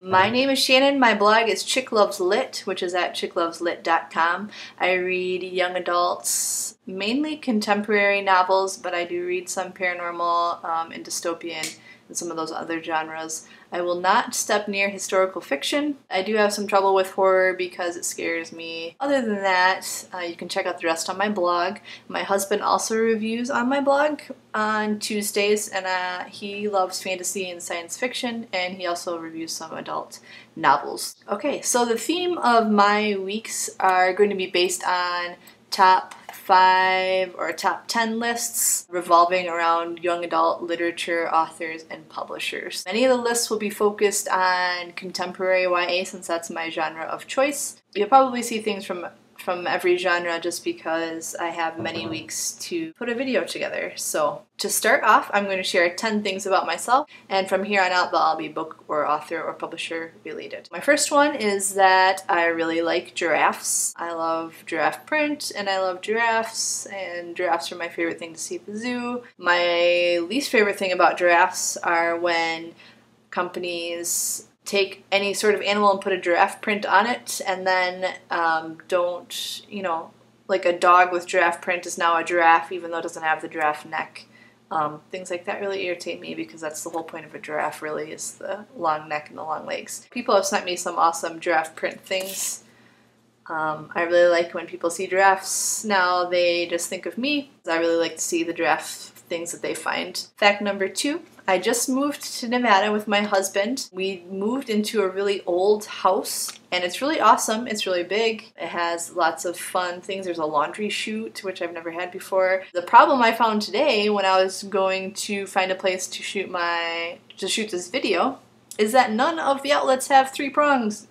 My name is Shannon. My blog is Chick Loves Lit, which is at chickloveslit.com. I read young adults, mainly contemporary novels, but I do read some paranormal and dystopian and some of those other genres. I will not step near historical fiction. I do have some trouble with horror because it scares me. Other than that, you can check out the rest on my blog. My husband also reviews on my blog on Tuesdays, and he loves fantasy and science fiction, and he also reviews some adult novels. Okay, so the theme of my weeks are going to be based on top 5 or top 10 lists revolving around young adult literature, authors, and publishers. Many of the lists will be focused on contemporary YA since that's my genre of choice. You'll probably see things from every genre just because I have many weeks to put a video together. So to start off, I'm going to share 10 things about myself, and from here on out they'll all be book or author or publisher related. My first one is that I really like giraffes. I love giraffe print and I love giraffes, and giraffes are my favorite thing to see at the zoo. My least favorite thing about giraffes are when companies take any sort of animal and put a giraffe print on it, and then don't, like a dog with giraffe print is now a giraffe even though it doesn't have the giraffe neck. Things like that really irritate me because that's the whole point of a giraffe, really, is the long neck and the long legs. People have sent me some awesome giraffe print things. I really like when people see giraffes now, they just think of me. I really like to see the giraffe things that they find. Fact number 2. I just moved to Nevada with my husband. We moved into a really old house, and it's really awesome. It's really big. It has lots of fun things. There's a laundry chute, which I've never had before. The problem I found today when I was going to find a place to shoot this video is that none of the outlets have 3 prongs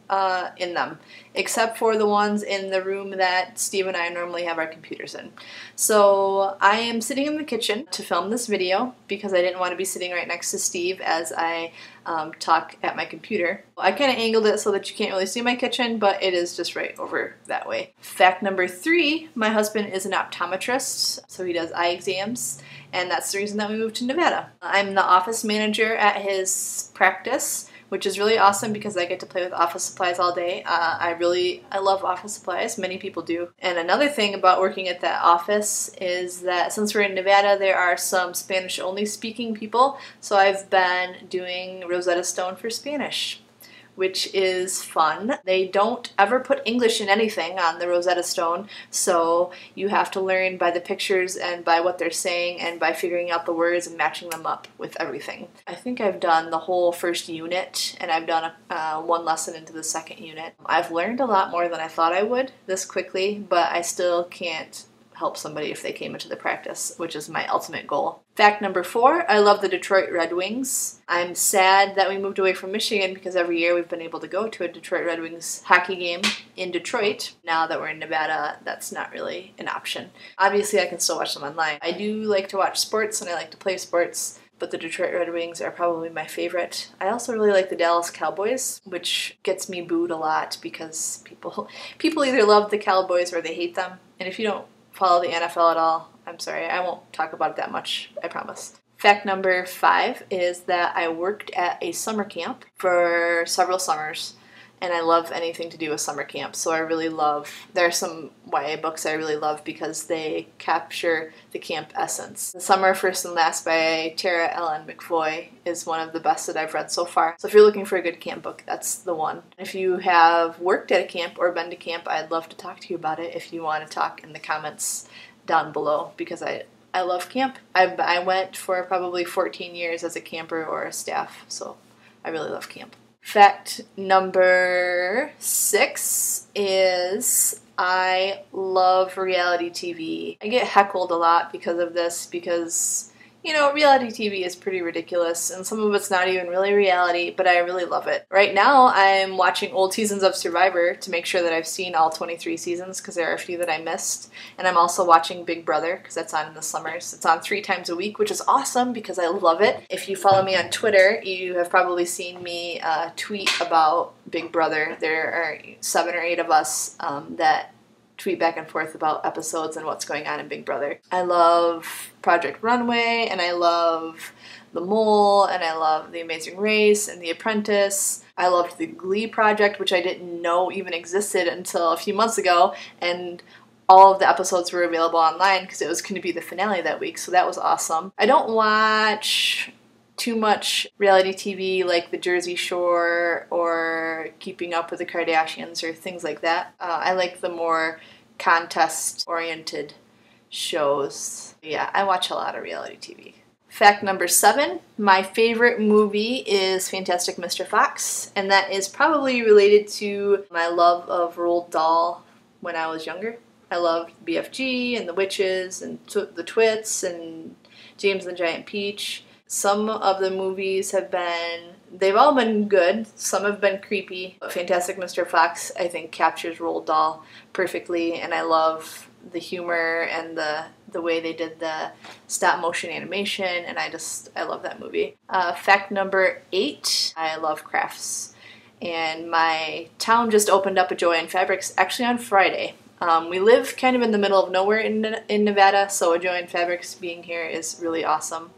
in them, except for the ones in the room that Steve and I normally have our computers in. So I am sitting in the kitchen to film this video because I didn't want to be sitting right next to Steve as I talk at my computer. I kind of angled it so that you can't really see my kitchen, but it is just right over that way. Fact number 3, my husband is an optometrist, so he does eye exams, and that's the reason that we moved to Nevada. I'm the office manager at his practice, which is really awesome because I get to play with office supplies all day. I love office supplies. Many people do. And another thing about working at that office is that since we're in Nevada, there are some Spanish-only speaking people. So I've been doing Rosetta Stone for Spanish, which is fun. They don't ever put English in anything on the Rosetta Stone, so you have to learn by the pictures and by what they're saying and by figuring out the words and matching them up with everything. I think I've done the whole first unit, and I've done one lesson into the second unit. I've learned a lot more than I thought I would this quickly, but I still can't help somebody if they came into the practice, which is my ultimate goal. Fact number 4, I love the Detroit Red Wings. I'm sad that we moved away from Michigan because every year we've been able to go to a Detroit Red Wings hockey game in Detroit. Now that we're in Nevada, that's not really an option. Obviously, I can still watch them online. I do like to watch sports and I like to play sports, but the Detroit Red Wings are probably my favorite. I also really like the Dallas Cowboys, which gets me booed a lot because people either love the Cowboys or they hate them. And if you don't follow the NFL at all, I'm sorry, I won't talk about it that much, I promise. Fact number 5 is that I worked at a summer camp for several summers, and I love anything to do with summer camp. So there are some YA books I really love because they capture the camp essence. The Summer First and Last by Tara Ellen McVoy is one of the best that I've read so far. So if you're looking for a good camp book, that's the one. If you have worked at a camp or been to camp, I'd love to talk to you about it if you want to talk in the comments down below, because I love camp. I went for probably 14 years as a camper or a staff, so I really love camp. Fact number 6 is I love reality TV. I get heckled a lot because of this because, reality TV is pretty ridiculous and some of it's not even really reality, but I really love it. Right now, I'm watching old seasons of Survivor to make sure that I've seen all 23 seasons because there are a few that I missed. And I'm also watching Big Brother because that's on in the summers. It's on 3 times a week, which is awesome because I love it. If you follow me on Twitter, you have probably seen me tweet about Big Brother. There are 7 or 8 of us that tweet back and forth about episodes and what's going on in Big Brother. I love Project Runway, and I love The Mole, and I love The Amazing Race and The Apprentice. I loved the Glee project, which I didn't know even existed until a few months ago, and all of the episodes were available online because it was going to be the finale that week, so that was awesome. I don't watch too much reality TV like The Jersey Shore or Keeping Up with the Kardashians or things like that. I like the more contest-oriented shows. Yeah, I watch a lot of reality TV. Fact number 7, my favorite movie is Fantastic Mr. Fox, and that is probably related to my love of Roald Dahl when I was younger. I loved BFG and the Witches and the Twits and James and the Giant Peach. Some of the movies they've all been good. Some have been creepy. But Fantastic Mr. Fox, I think, captures Roald Dahl perfectly, and I love the humor and the way they did the stop motion animation, and I love that movie. Fact number 8, I love crafts. And my town just opened up a Joann Fabrics actually on Friday. We live kind of in the middle of nowhere in Nevada, so a Joann Fabrics being here is really awesome.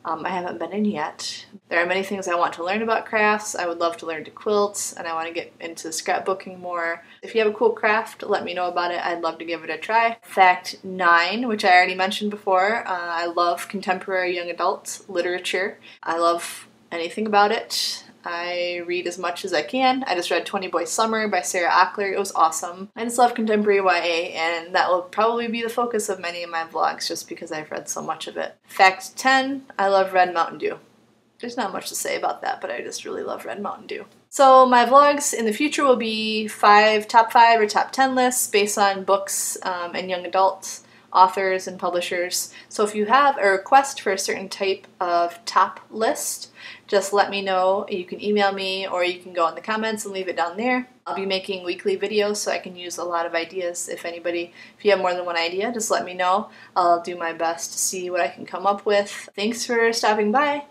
I haven't been in yet. There are many things I want to learn about crafts. I would love to learn to quilt, and I want to get into scrapbooking more. If you have a cool craft, let me know about it. I'd love to give it a try. Fact 9, which I already mentioned before, I love contemporary young adult literature. I love anything about it. I read as much as I can. I just read 20 Boy Summer by Sarah Ackler. It was awesome. I just love contemporary YA, and that will probably be the focus of many of my vlogs just because I've read so much of it. Fact 10, I love Red Mountain Dew. There's not much to say about that, but I just really love Red Mountain Dew. So my vlogs in the future will be top 5 or top 10 lists based on books and young adults, authors, and publishers. So if you have a request for a certain type of top list, just let me know. You can email me or you can go in the comments and leave it down there. I'll be making weekly videos so I can use a lot of ideas. If you have more than one idea, just let me know. I'll do my best to see what I can come up with. Thanks for stopping by.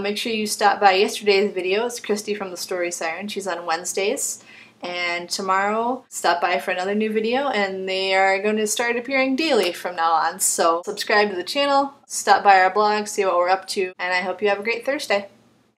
Make sure you stop by yesterday's video. It's Christy from the Story Siren. She's on Wednesdays. And tomorrow, stop by for another new video, and they are going to start appearing daily from now on. So subscribe to the channel, stop by our blog, see what we're up to, and I hope you have a great Thursday.